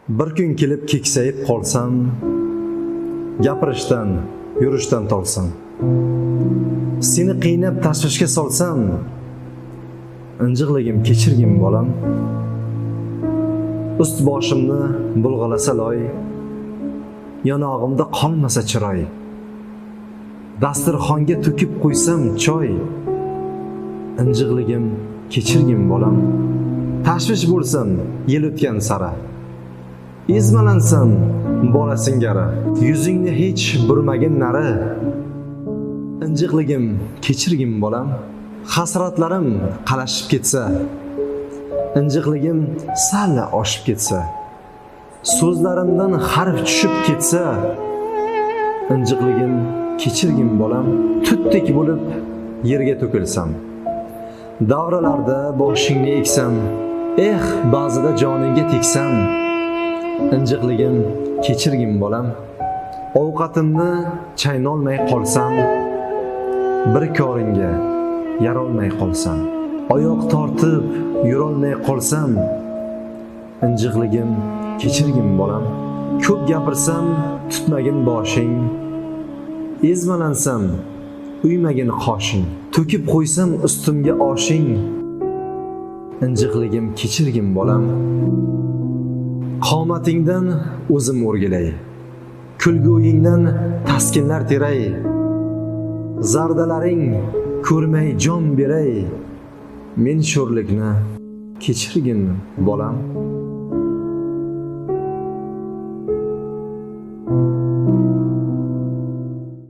Bir kun kelib keksayib qolsam, gapirishdan, yurishdan tolsam, seni qiynab tashvishga solsam, injiqligim kechirgin bolam. Ust boshimni bulg'alasa loy, yonog'imda qolmasa chiroy. Dasturxonga to'kib qo'ysam choy, injiqligim kechirgin bolam. Tashvish bo'lsam yil o'tgan sara, ezmalansam bola singari, yuzingni hech burmagin nari. Injiqligim kechirgin bolam. Hasratlarim qalashib ketsa, injiqligim sal oshib ketsa, so'zlarimdan harf tushib ketsa, injiqligim kechirgin bolam. Tutdek bo'lib yerga to'kilsam, davralarda boshingni eksam, ba'zida joningga tegsam, injiqligim kechirgin bolam. Ovqatimni chaynolmay qolsam, bir koringga yarolmay qolsam, oyoq tortib yurolmay qolsam, injiqligim kechirgin bolam. Ko'p gapirsam tutmagin boshing, ezmalansam uymagin qoshing, to'kib qo'ysam ustimga oshing, injiqligim kechirgin bolam. Qomatingdan o'zim o'rgilay, kulguingdan taskinlar teray, zardalaring ko'rmay jon beray, men sho'rlikni kechirgin bolam.